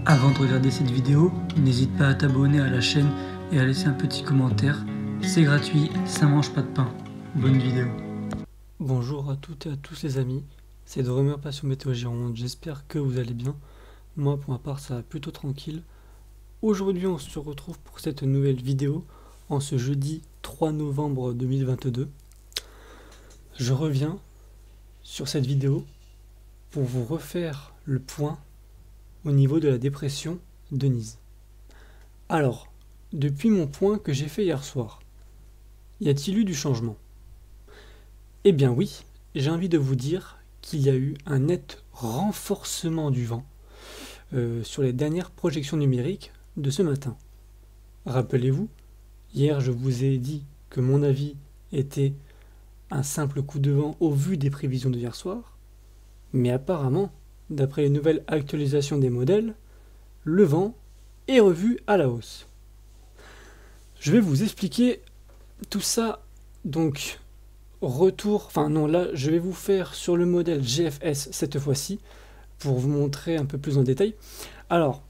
Avant de regarder cette vidéo, n'hésite pas à t'abonner à la chaîne et à laisser un petit commentaire. C'est gratuit, ça mange pas de pain. Bonne vidéo. Bonjour à toutes et à tous les amis, c'est Drummer Passion Météo Gironde, j'espère que vous allez bien. Moi pour ma part ça va plutôt tranquille. Aujourd'hui on se retrouve pour cette nouvelle vidéo en ce jeudi 3 novembre 2022. Je reviens sur cette vidéo pour vous refaire le point au niveau de la dépression Denise. Alors, depuis mon point que j'ai fait hier soir, y a-t-il eu du changement? Eh bien oui, j'ai envie de vous dire qu'il y a eu un net renforcement du vent sur les dernières projections numériques de ce matin. Rappelez-vous, hier je vous ai dit que mon avis était un simple coup de vent au vu des prévisions de hier soir, mais apparemment, d'après les nouvelles actualisations des modèles, le vent est revu à la hausse. Je vais vous expliquer tout ça, donc là je vais vous faire sur le modèle GFS cette fois-ci, pour vous montrer un peu plus en détail. Alors,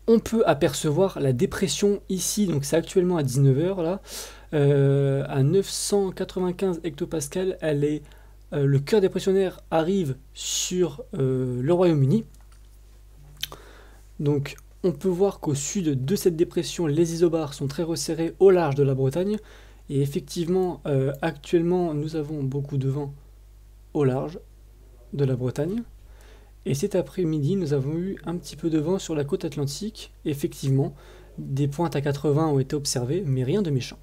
on peut apercevoir la dépression ici, donc c'est actuellement à 19h là, à 995 hectopascales, le cœur dépressionnaire arrive sur le Royaume-Uni. Donc on peut voir qu'au sud de cette dépression, les isobars sont très resserrés au large de la Bretagne. Et effectivement, actuellement, nous avons beaucoup de vent au large de la Bretagne. Et cet après-midi, nous avons eu un petit peu de vent sur la côte atlantique. Effectivement, des pointes à 80 ont été observées, mais rien de méchant.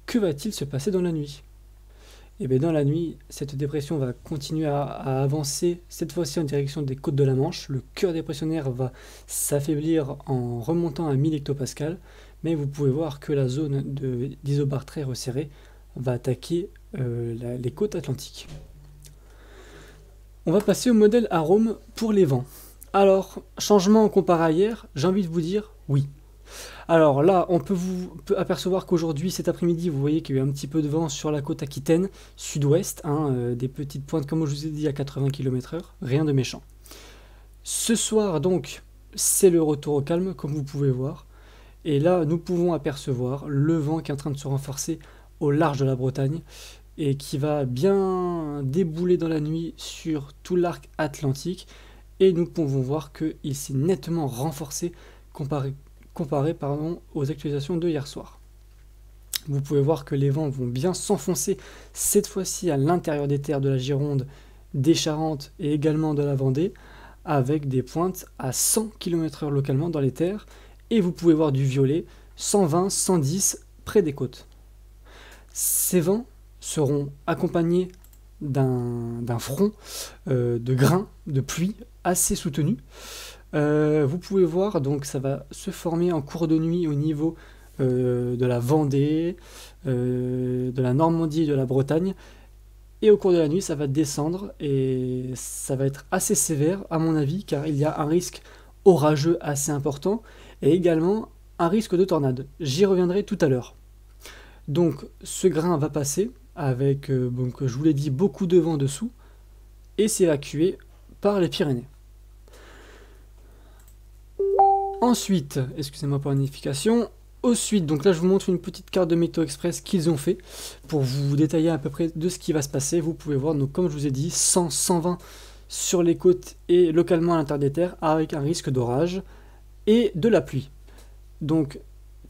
Que va-t-il se passer dans la nuit? Et bien dans la nuit, cette dépression va continuer à avancer, cette fois-ci en direction des côtes de la Manche. Le cœur dépressionnaire va s'affaiblir en remontant à 1000 hectopascales, mais vous pouvez voir que la zone d'isobars très resserrée va attaquer les côtes atlantiques. On va passer au modèle Arome pour les vents. Alors, changement comparé à hier, j'ai envie de vous dire oui. Alors là, on peut apercevoir qu'aujourd'hui, cet après-midi, vous voyez qu'il y a eu un petit peu de vent sur la côte aquitaine, sud-ouest, des petites pointes, comme je vous ai dit, à 80 km/h, rien de méchant. Ce soir, donc, c'est le retour au calme, comme vous pouvez voir. Et là, nous pouvons apercevoir le vent qui est en train de se renforcer au large de la Bretagne et qui va bien débouler dans la nuit sur tout l'arc atlantique. Et nous pouvons voir qu'il s'est nettement renforcé comparé aux actualisations de hier soir. Vous pouvez voir que les vents vont bien s'enfoncer cette fois-ci à l'intérieur des terres de la Gironde, des Charentes et également de la Vendée, avec des pointes à 100 km/h localement dans les terres, et vous pouvez voir du violet, 120, 110 près des côtes. Ces vents seront accompagnés d'un front de grains de pluie assez soutenu. Vous pouvez voir, donc ça va se former en cours de nuit au niveau de la Vendée, de la Normandie et de la Bretagne. Et au cours de la nuit, ça va descendre et ça va être assez sévère à mon avis, car il y a un risque orageux assez important et également un risque de tornade. J'y reviendrai tout à l'heure. Donc ce grain va passer avec, donc, je vous l'ai dit, beaucoup de vent dessous et s'évacuer par les Pyrénées. Ensuite, excusez-moi pour l'unification, ensuite, donc là je vous montre une petite carte de Météo Express qu'ils ont fait pour vous détailler à peu près de ce qui va se passer. Vous pouvez voir, donc comme je vous ai dit, 100, 120 sur les côtes et localement à l'intérieur des terres avec un risque d'orage et de la pluie. Donc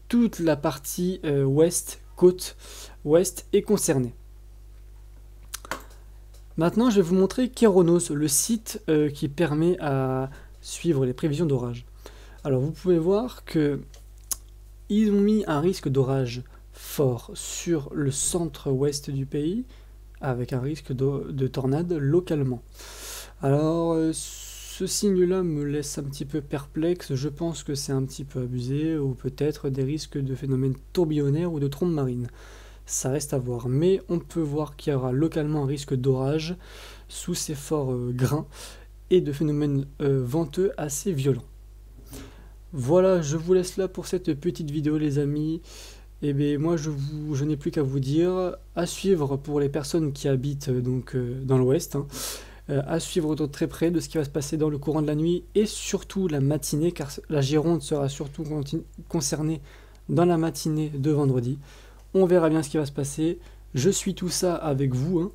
toute la partie ouest, côte ouest est concernée. Maintenant je vais vous montrer Kéronos, le site qui permet à suivre les prévisions d'orage. Alors vous pouvez voir que ils ont mis un risque d'orage fort sur le centre-ouest du pays, avec un risque de tornade localement. Alors ce signe-là me laisse un petit peu perplexe, je pense que c'est un petit peu abusé, ou peut-être des risques de phénomènes tourbillonnaires ou de trombes marines. Ça reste à voir, mais on peut voir qu'il y aura localement un risque d'orage sous ces forts grains et de phénomènes venteux assez violents. Voilà, je vous laisse là pour cette petite vidéo les amis. Et bien moi je n'ai plus qu'à vous dire à suivre pour les personnes qui habitent donc dans l'ouest. à suivre de très près de ce qui va se passer dans le courant de la nuit et surtout la matinée, car la Gironde sera surtout concernée dans la matinée de vendredi. On verra bien ce qui va se passer. Je suis tout ça avec vous, hein,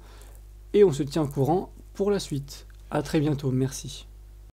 et on se tient au courant pour la suite. À très bientôt, merci.